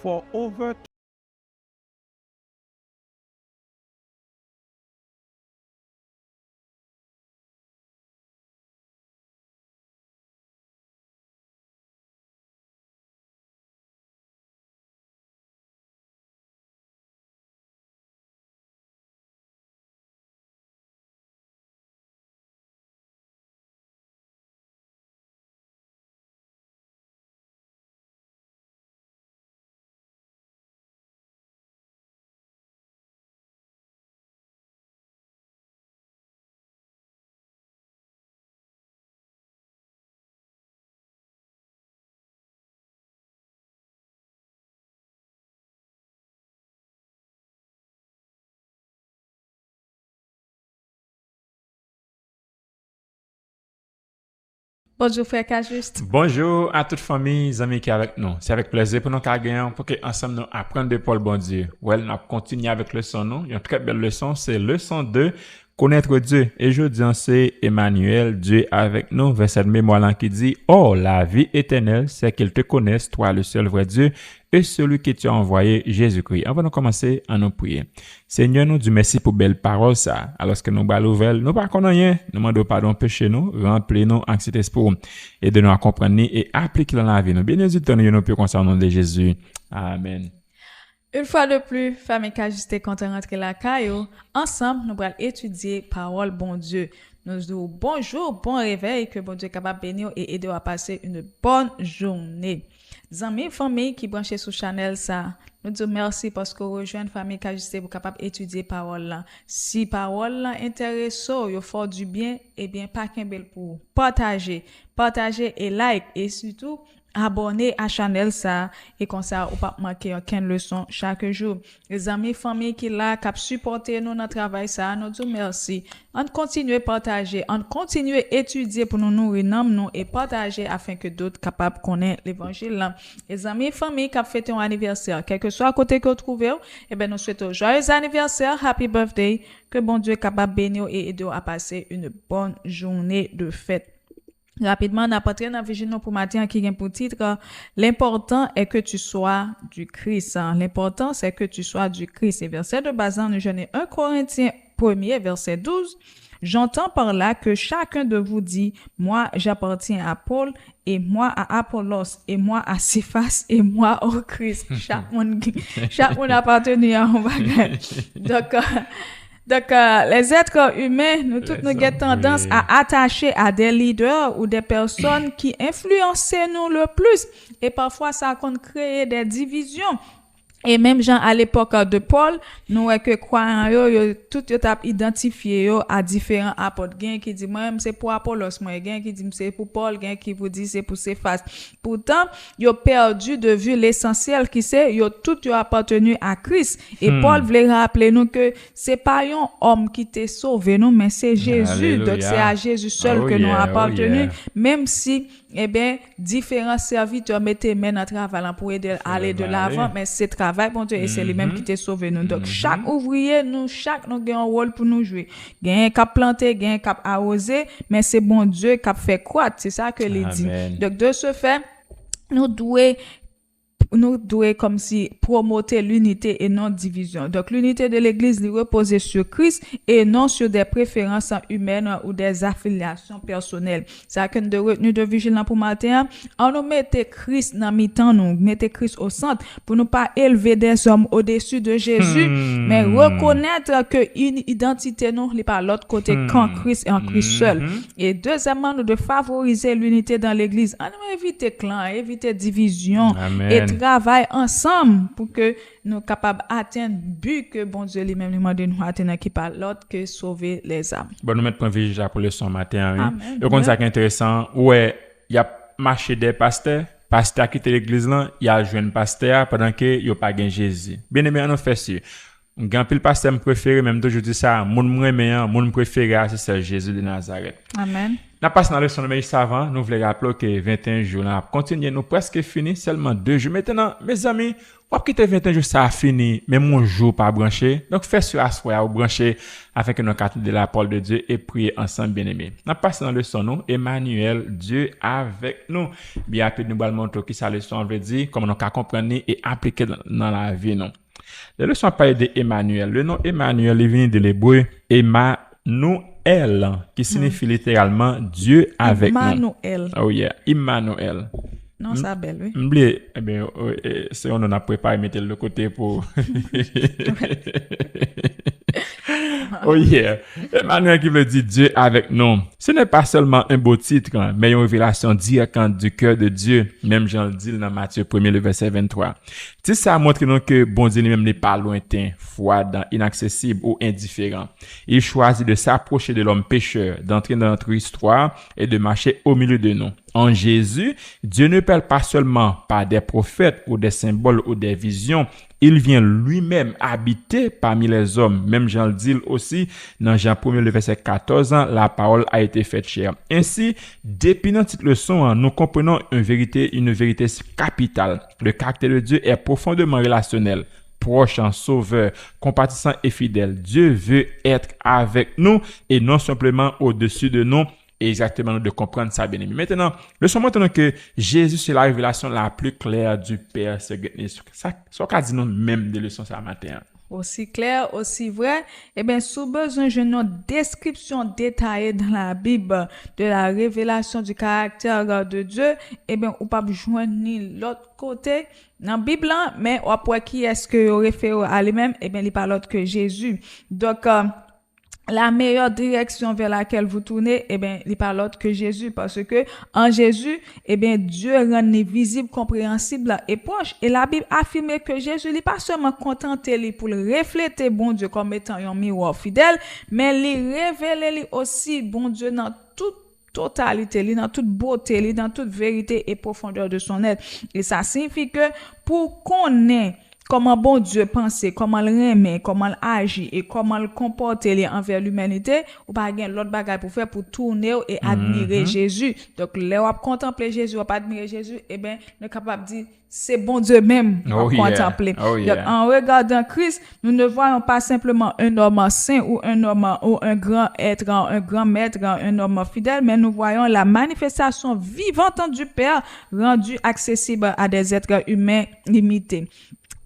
for over Bonjour frère Cajuste. Bonjour à toute famille, amis qui est avec nous. C'est avec plaisir pour nous gagner pour que ensemble nous apprendre de Paul bon Dieu. Well, nous continuons avec le leçon nous. Une très belle leçon, c'est leçon 2, connaître Dieu. Et je dis c'est Emmanuel, Dieu avec nous, verset de mémoire là qui dit: "Oh, la vie éternelle, c'est qu'ils te connaissent, toi le seul vrai Dieu, et celui que tu as envoyé, Jésus-Christ." On va nous commencer à nous prier. Seigneur, nous dis merci pour belle parole ça. Alors que nous bas nouvelle, nous pas connaissons rien. Nous demandons pardon péché nous, remplis-nous en cet esprit et de nous à comprendre et appliquer dans la vie. Nous bénissons nous plus concernant de Jésus. Amen. Une fois de plus, famille Cajuste est content de rentrer la caillou. Ensemble, nous allons étudier parole bon Dieu. Nous disons bonjour, bon réveil, que bon Dieu est capable de bénir et aider à passer une bonne journée. Amis, famille qui branchent sur Channel ça, nous disons merci parce que vous rejoignez famille Cajuste pour capable étudier parole là. Si parole là intéresse vous fort du bien, eh bien pas qu'un bel pour partager et like et surtout abonner à Channel ça et comme ça ou pas manquer aucune leçon chaque jour. Les amis famille qui là cap supporter nous dans travail ça, nous disons merci. On continue partager, on continue étudier pour nous nourrir nous et partager afin que d'autres capables connaître l'évangile là. Les amis famille qui fêtent un anniversaire, quel que soit à côté que vous trouvez, eh ben nous souhaitons joyeux anniversaire, happy birthday, que bon Dieu est capable de bénir et aider à passer une bonne journée de fête. Rapidement, on a parlé dans Vision pour matin qui vient pour titre l'important est que tu sois du Christ. L'important c'est que tu sois du Christ. Et verset de base, nous jeûnons 1 Corinthiens 1er verset 12. J'entends par là que chacun de vous dit, moi j'appartiens à Paul, et moi à Apollos, et moi à Cephas, et moi au Christ. Chaque monde appartenu à un bagage. Donc, les êtres humains, nous tous nous avons tendance à attacher à des leaders ou des personnes qui influencent nous le plus. Et parfois, ça compte créer des divisions. Et même gens à l'époque de Paul, nous que croyants yo tout yo t'a identifié yo à différents apôtres. Gain qui dit moi c'est pour Apollos, moi gain qui dit c'est pour Paul, gain qui vous dit c'est pour Cephas. Pourtant, yo perdu de vue l'essentiel qui c'est yo tout yo appartenu à Christ. Et Paul voulait rappeler nous que c'est pas un homme qui t'a sauvé nous, mais c'est Jésus. Alléluia. Donc c'est à Jésus seul que nous appartenu, même si eh bien différents serviteurs mettaient main dans travail pour aider à aller de l'avant, mais c'est travail bon Dieu et c'est lui-même qui t'a sauvé nous. Donc chaque ouvrier chaque nous avons un rôle pour nous jouer. Gain cap planter, gain cap arroser, mais c'est bon Dieu qui fait croître, c'est ça que il dit. Donc de ce fait, nous devons comme si promoter l'unité et non division. Donc l'unité de l'église repose sur Christ et non sur des préférences humaines ou des affiliations personnelles. C'est que nous devons retenir de vigilant pour matin. On nous mette Christ dans mi-temps, nous mettez Christ au centre pour ne pas élever des hommes au-dessus de Jésus, mais reconnaître que une identité nous n'est pas l'autre côté qu'en Christ et en Christ seul. Et deuxièmement, nous devons favoriser l'unité dans l'église. On doit éviter clan, éviter division. Amen. Et travaille ensemble pour que nous capables d'atteindre le but que bon Dieu lui-même nous demande de nous atteindre qui par l'autre que sauver les âmes. Bon, nous mettons point vigilant pour le son matin. Oui. Amen. Et comme ça qui est intéressant, ouais, il y a marché des pasteurs qui quittent l'église là, il y a jeune pasteur pendant que il y a pas gain Jésus. Bien aimé, on fait ça. Grand pile pasteur me préféré même toujours dis ça, mon préféré c'est Jésus de Nazareth. Amen. N'a passé dans le son de juste avant, nous voulons rappeler que 21 jours, là, continuer, nous presque fini, seulement 2 jours. Maintenant, mes amis, on quitter 21 jours, ça a fini, mais mon jour pas branché. Donc, faites sur assoir ou brancher afin que nous captons de la parole de Dieu et prier ensemble, bien-aimés. N'a passé dans le son, nous, Emmanuel, Dieu avec nous. Bien rapide, nous allons montrer qui ça le son veut dire, comment nous pouvons comprendre et appliquer dans la vie, non. La leçon parle de Emmanuel. Le nom Emmanuel est venu de l'hébreu Emmanuel, qui signifie littéralement Dieu avec nous. Emmanuel. Oh yeah, Emmanuel. Non, ça belle, oui. M'oubliez, eh bien, c'est on en a préparé, mettez le côté pour. Oh yeah. Emmanuel qui veut dire Dieu avec nous. Ce n'est pas seulement un beau titre, hein, mais une révélation directe du cœur de Dieu. Même Jean le dit dans Matthieu 1er, le verset 23. Si ça montre donc que bon Dieu lui-même n'est pas lointain, froid, inaccessible ou indifférent. Il choisit de s'approcher de l'homme pécheur, d'entrer dans notre histoire et de marcher au milieu de nous. En Jésus, Dieu ne parle pas seulement par des prophètes ou des symboles ou des visions. Il vient lui-même habiter parmi les hommes. Même Jean le dit aussi, dans Jean 1er, le verset 14, la parole a été faite chair. Ainsi, depuis notre petite leçon, nous comprenons une vérité capitale. Le caractère de Dieu est profondément relationnel. Proche, sauveur, compatissant et fidèle. Dieu veut être avec nous et non simplement au-dessus de nous. Exactement de comprendre ça, bien aimé. Maintenant, leçon maintenant que Jésus c'est la révélation la plus claire du Père. Ça qu'a dit nous même des leçons ça matin. Aussi clair, aussi vrai, eh bien, sous besoin d'une description détaillée dans la Bible de la révélation du caractère de Dieu, eh bien, ou pas joindre ni l'autre côté dans la Bible, mais après qui est-ce que réfère à lui-même, eh bien, il parle l'autre que Jésus. Donc, la meilleure direction vers laquelle vous tournez, eh bien, il parle l'autre que Jésus, parce que en Jésus, eh bien, Dieu rend visible, compréhensible et proche. Et la Bible affirme que Jésus n'est pas seulement contenté pour le refléter bon Dieu comme étant un miroir fidèle, mais il révèle aussi bon Dieu dans toute totalité, dans toute beauté, dans toute vérité et profondeur de son être. Et ça signifie que pour qu'on ait comment bon Dieu pense, comment il remet, comment il agit et comment il comporte envers l'humanité, ou pas gain l'autre bagage pour faire pour tourner et admirer Jésus. Donc là on contempler Jésus, on pas admirer Jésus, et ben on est capable de dire c'est bon Dieu même à contempler. Donc en regardant Christ, nous ne voyons pas simplement un homme saint ou un homme ou un grand être, un grand maître, un homme fidèle, mais nous voyons la manifestation vivante du Père rendue accessible à des êtres humains limités.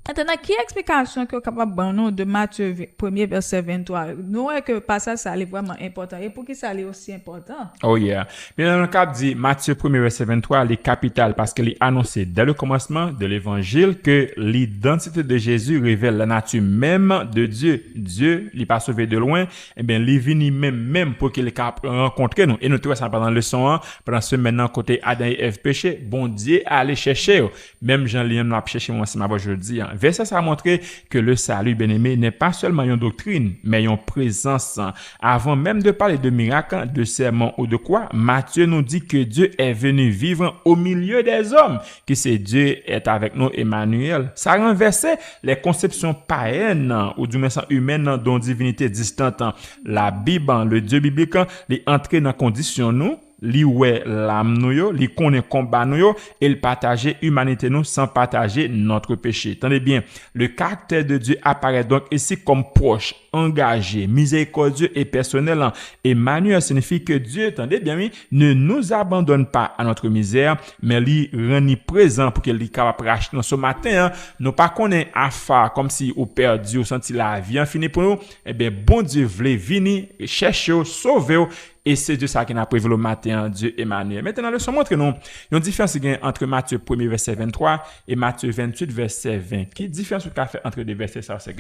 Maintenant, qui explication que capable de Matthieu 1er verset 23? Nous est que passage ça est vraiment important. Et pour qui ça est aussi important? Oh yeah. Mais dans le cas dit Matthieu 1er verset 23, il est capital parce qu'il est annoncé dès le commencement de l'évangile que l'identité de Jésus révèle la nature même de Dieu. Dieu, il n'est pas sauvé de loin, eh bien, il est venu même pour qu'il rencontre nous. Et nous trouvons ça pendant le leçon 1, pendant ce maintenant côté Adam et Ève péché, bon Dieu allait chercher. Même Jean-Léon nous a cherché moi, c'est ma voix aujourd'hui. Verset ça a montré que le salut bien-aimé n'est pas seulement une doctrine, mais une présence. Avant même de parler de miracles, de sermons ou de quoi, Matthieu nous dit que Dieu est venu vivre au milieu des hommes, que c'est Dieu est avec nous, Emmanuel. Ça renversait les conceptions païennes ou du moins humaines dont divinité distante. La Bible, le Dieu biblique, est entré dans condition nous. Li ouais l'âme nous yo, li connaît combat nous yo, et il partageait humanité nous sans partager notre péché. Tenez bien, le caractère de Dieu apparaît donc ici comme proche, engagé, miséricordieux et personnel. Emmanuel signifie que Dieu, tenez bien oui, ne nous abandonne pas à notre misère, mais lui rend présent pour qu'il soit capable de racheter nous. Ce matin, nous pas connaît affaire comme si au perdu ou senti la vie en fini pour nous. Eh bien, bon Dieu voulait venir chercher, sauver. Et c'est de ça qu'il a prévu le matin, Dieu Emmanuel. Maintenant, le son montre nous, il y a une différence entre Matthieu 1er verset 23 et Matthieu 28 verset 20. Quelle différence qu'il a fait entre les versets ça, c'est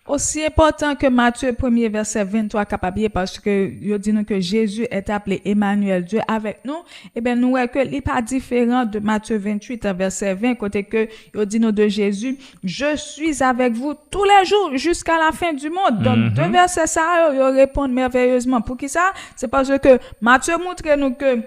aussi important que Matthieu 1er verset 23 capable parce que il dit nous que Jésus est appelé Emmanuel, Dieu avec nous. Eh bien, nous voyons que il n'est pas différent de Matthieu 28 verset 20 côté que il dit nous de Jésus, je suis avec vous tous les jours jusqu'à la fin du monde. Donc, deux versets ça, ils répondent merveilleusement. Pour qui ça? C'est parce que Matthieu montre nous que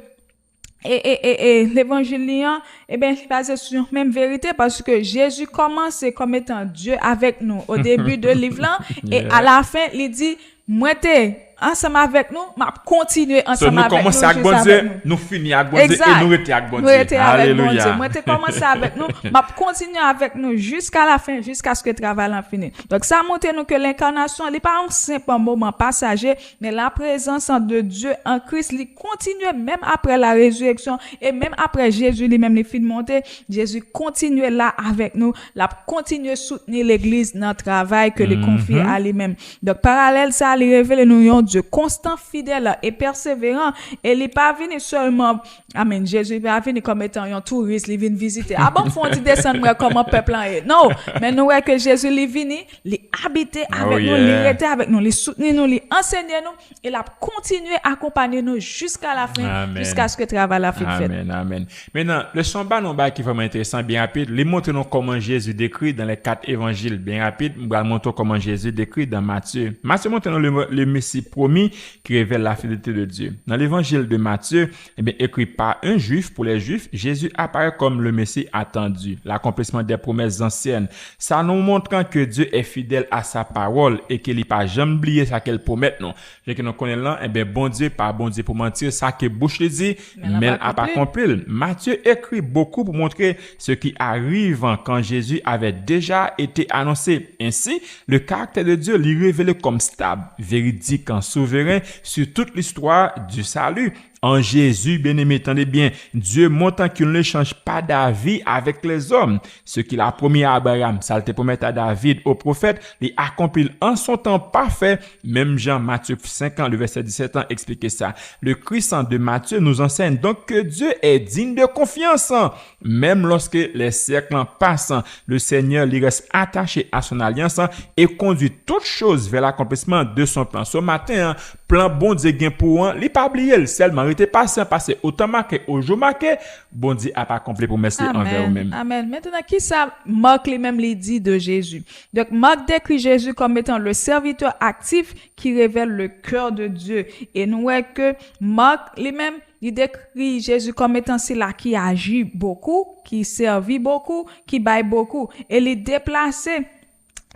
l'évangile, eh bien, c'est basé sur même vérité parce que Jésus commence comme étant Dieu avec nous au début de livre là, et à la fin, il dit, moi t'es ensemble avec nous, m'a continuer So, ensemble nous avec nous. commençons avec bon Dieu, nous finissons avec bon Dieu et nous restons avec bon Nous Dieu. étions avec bon Dieu. Alléluia. Moi, t'ai commencé avec nous, m'a continuer avec nous jusqu'à la fin, jusqu'à ce que le travail en finisse. Donc, ça montre nous que l'incarnation, n'est pas un simple moment passager, mais la présence de Dieu en Christ, il continue même après la résurrection et même après Jésus lui-même, les filles de monter, Jésus continue là avec nous, la continue soutenir l'église dans le travail que les confie à lui-même. Donc, parallèle, ça, il révèle nous un Dieu constant, fidèle et persévérant, et il n'est pas venu seulement, amen, Jésus n'est pas venu comme étant un touriste, il vient visiter. Ah bon, faut descendre comme un peuple en est. Non, mais nous voyons que Jésus est venu, il habitait avec nous, il était avec nous, il soutenait nous, il enseignait nous, et il a continué à accompagner nous jusqu'à la fin, Amen. jusqu'à ce que le travail la fin fait. Amen, amen. Maintenant, le son bas non bas qui est vraiment intéressant, bien rapide, les montre nous comment Jésus décrit dans les 4 évangiles, bien rapide, nous allons montrer comment Jésus décrit dans Matthieu. Matthieu montre nous le Messie promis qui révèle la fidélité de Dieu. Dans l'évangile de Matthieu, eh bien, écrit par un juif, pour les juifs, Jésus apparaît comme le Messie attendu, l'accomplissement des promesses anciennes. Ça nous montre que Dieu est fidèle à sa parole et qu'il n'a pas jamais oublié ça qu'elle promet, non. Et que nous connaissons là, eh bien, bon Dieu, pas bon Dieu pour mentir, ça que bouche le dit, mais elle n'a pas accompli. Matthieu écrit beaucoup pour montrer ce qui arrive quand Jésus avait déjà été annoncé. Ainsi, le caractère de Dieu lui révélé comme stable, véridique, souverain sur toute l'histoire du salut. En Jésus, bien-aimé, attendez bien, Dieu montrant qu'il ne change pas d'avis avec les hommes. Ce qu'il a promis à Abraham, ça le promet à David, au prophète, il accomplit en son temps parfait. Même Jean, Matthieu 5 ans, le verset 17 ans, expliquait ça. Le Christ de Matthieu nous enseigne donc que Dieu est digne de confiance. Même lorsque les siècles passent, le Seigneur lui reste attaché à son alliance et conduit toutes choses vers l'accomplissement de son plan. Ce matin, plan bon Dieu gain pour un, il pas oublié seulement était patient passé autant marqué au jour marqué, bon Dieu a pas accompli pour merci envers vous-même. Amen. Maintenant, qui ça Marc lui-même lui dit de Jésus? Donc, Marc décrit Jésus comme étant le serviteur actif qui révèle le cœur de Dieu. Et nous voyons que Marc lui-même, il décrit Jésus comme étant celui-là qui agit beaucoup, qui servit beaucoup, qui baille beaucoup. Et il est déplacé.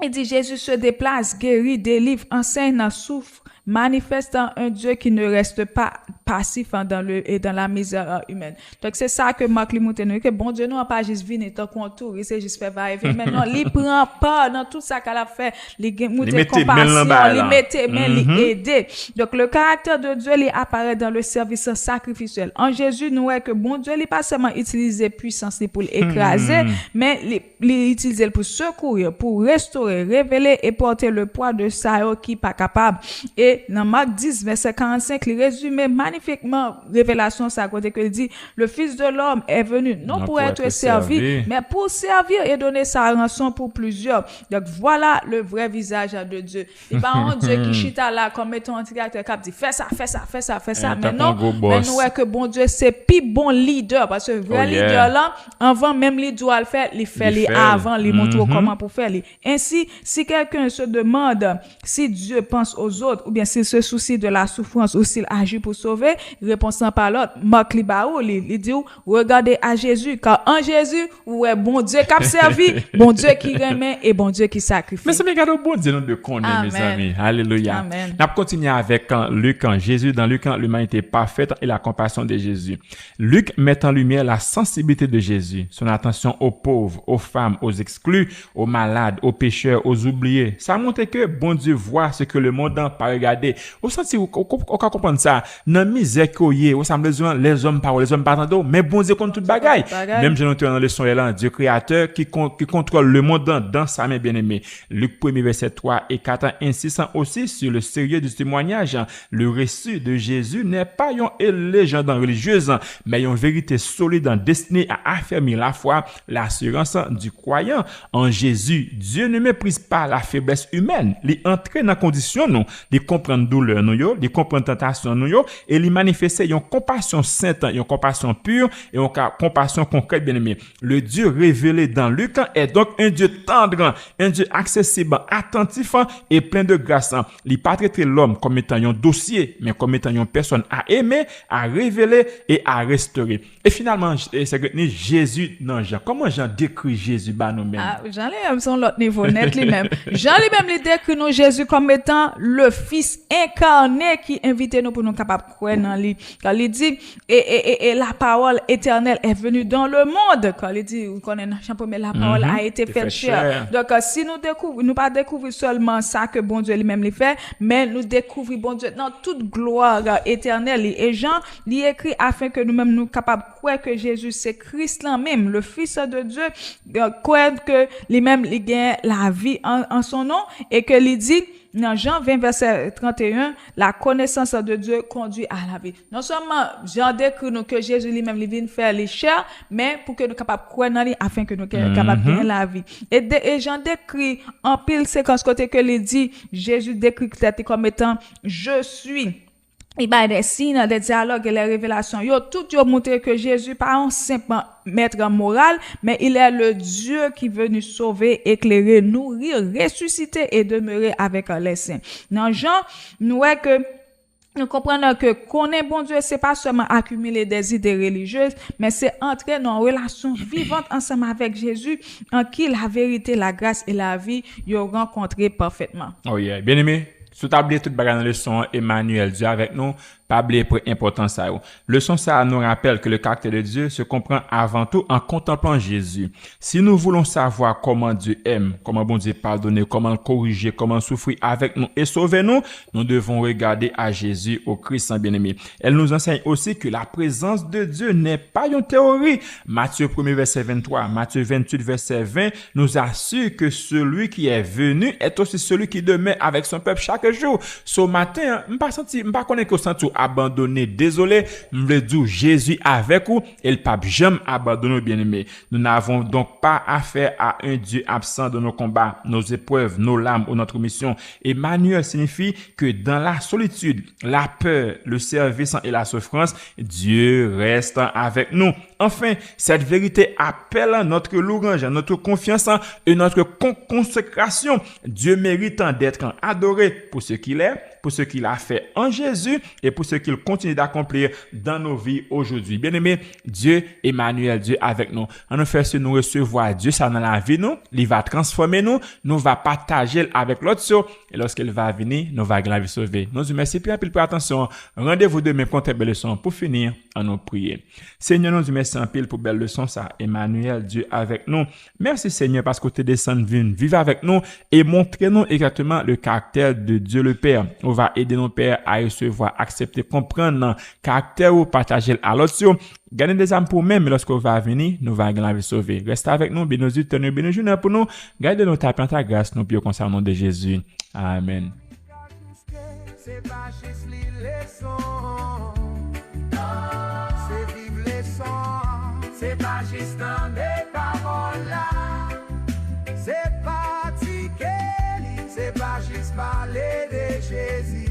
Il dit Jésus se déplace, guérit, délivre, enseigne, souffre, manifestant un Dieu qui ne reste pas passif dans la misère humaine. Donc c'est ça que Marc lui montre nous, que bon Dieu nous a pas juste venir tant qu'on touriste et juste fait va-et-vient. Maintenant, il prend part dans tout ça qu'elle a fait, il montre compassion, il mette main, il aider. Donc le caractère de Dieu il apparaît dans le service sacrificiel. En Jésus, nous voyons que bon Dieu il pas seulement utiliser puissance pour l'écraser, mais il utiliser pour secourir, pour restaurer, révéler et porter le poids de ça qui pas capable. Et dans Marc 10 verset 45, il résume magnifiquement révélation ça côté que il dit le fils de l'homme est venu non pour être servi mais pour servir et donner sa rançon pour plusieurs. Donc voilà le vrai visage de Dieu. Il pas un Dieu qui chita là comme étant un directeur qui dit fais ça mais non, mais nous est que bon Dieu c'est plus bon leader parce que vrai leader là avant même lui doit le faire, il fait avant, il montre comment pour faire. Ainsi si quelqu'un se demande si Dieu pense aux autres ou bien s'il se soucie de la souffrance ou s'il agit pour sauver, réponse par l'autre, Marc Libaou, il dit, regardez à Jésus, car en Jésus, ouais, bon Dieu qui a servi, bon Dieu qui remet et bon Dieu qui sacrifie. Mais ça me regarde bon Dieu de connaître, mes amis. Alléluia. Amen. On continue avec Luc, Jésus, dans Luc, l'humanité parfaite et la compassion de Jésus. Luc met en lumière la sensibilité de Jésus, son attention aux pauvres, aux femmes, aux exclus, aux malades, aux pécheurs, aux oubliés. Ça montre que bon Dieu voit ce que le monde n'a pas regardé. Au sens où on comprend ça, dans misère koye, ou ça me besoin les hommes pas tant mais bon Dieu compte toute bagaille. Même je note dans le son là, Dieu créateur qui contrôle le monde dans sa main bien-aimée. Luc 1 verset 3 et 4 insistant aussi sur le sérieux du témoignage. Le récit de Jésus n'est pas une légende religieuse, mais une vérité solide destinée à affermir la foi, l'assurance du croyant en Jésus. Dieu ne méprise pas la faiblesse humaine, il entraîne dans condition nous, il comprend douleur nous, il comprend tentation nous et lui manifester une compassion sainte, une compassion pure et une compassion concrète, bien-aimé. Le Dieu révélé dans Luc est donc un Dieu tendre, un Dieu accessible, attentif et plein de grâce. Il pas traiter l'homme comme étant un dossier, mais comme étant une personne à aimer, à révéler et à restaurer. Et finalement, c'est que Jésus dans Jean. Comment Jean décrit Jésus bah nous-mêmes? Jean lui-même son l'autre niveau net lui-même. Jean lui-même lui décrit nous Jésus comme étant le Fils incarné qui invitait nous pour nous capables de croire dans lui. Quand il dit et la parole éternelle est venue dans le monde. Quand il dit vous connaissez mais la parole a été faite chair. Donc si nous découvrons, nous pas découvrir seulement ça que bon Dieu lui-même lui fait, mais nous découvrons bon Dieu dans toute gloire éternelle. Et Jean lui écrit afin que nous-mêmes nous capables de croire que Jésus c'est Christ lui-même, le Fils de Dieu, croire que lui-même il gagne la vie en son nom et que il dit dans Jean 20 verset 31, la connaissance de Dieu conduit à la vie. Non seulement Jean décrit nous que Jésus lui-même il vient faire les chairs, mais pour que nous capables croire dans lui afin que nous capables gagner la vie. Et Jean décrit en pile séquence côté que il dit Jésus décrit comme étant je suis. Il y a des signes, des dialogues et les révélations. Tout montré que Jésus pas un simple maître moral, mais il est le Dieu qui est venu sauver, éclairer, nourrir, ressusciter et demeurer avec les saints. Dans Jean, nous voyons que nous comprenons que connaître bon Dieu, c'est pas seulement accumuler des idées religieuses, mais c'est entrer dans une relation vivante ensemble avec Jésus, en qui la vérité, la grâce et la vie, y ont rencontré parfaitement. Oh yeah, bien aimé. Sous tablier toute bagarre dans le leçon, Emmanuel, Dieu avec nous, pas oublier pour important ça. Leçon ça nous rappelle que le caractère de Dieu se comprend avant tout en contemplant Jésus. Si nous voulons savoir comment Dieu aime, comment bon Dieu pardonner, comment le corriger, comment souffrir avec nous et sauver nous, nous devons regarder à Jésus, au Christ en bien-aimé. Elle nous enseigne aussi que la présence de Dieu n'est pas une théorie. Matthieu 1 verset 23, Matthieu 28 verset 20 nous assure que celui qui est venu est aussi celui qui demeure avec son peuple chaque jour. Ce matin, m'pas connaître que senti abandonné, désolé, m'vle dire Jésus avec vous et le pape jamais abandonné bien-aimé. Nous n'avons donc pas affaire à un Dieu absent de nos combats, nos épreuves, nos larmes ou notre mission. Emmanuel signifie que dans la solitude, la peur, le service et la souffrance, Dieu reste avec nous. Enfin, cette vérité appelle notre louange, notre confiance et notre consécration. Dieu mérite d'être adoré pour ce qu'il est, pour ce qu'il a fait en Jésus et pour ce qu'il continue d'accomplir dans nos vies aujourd'hui. Bien-aimé, Dieu, Emmanuel, Dieu avec nous. En nous fait ce nous recevoir Dieu ça dans la vie nous, il va transformer nous, nous va partager avec l'autre et lorsqu'il va venir, nous va la vie sauver. Nous vous remercions pour attention. Rendez-vous demain pour une belle leçon pour finir en nous prier. Seigneur, nous vous remercions en pile pour belle leçon ça. Emmanuel, Dieu avec nous. Merci Seigneur parce que tu es descendu, vivre avec nous et montrez-nous exactement le caractère de Dieu le Père. On va aider nos pères à recevoir, accepter, comprendre le caractère ou partager à l'autre. Gagner des âmes pour même, lorsqu'on va venir, nous va la vie sauver. Restez avec nous, bien nous tenir, bien nous pour nous. Gardez nos tapes en ta grâce, nous prions concernant de Jésus. Amen. C'est pas juste les leçons. C'est vivre les sons. C'est pas juste dans des paroles là. C'est pas ticket. C'est pas juste parler de Jésus.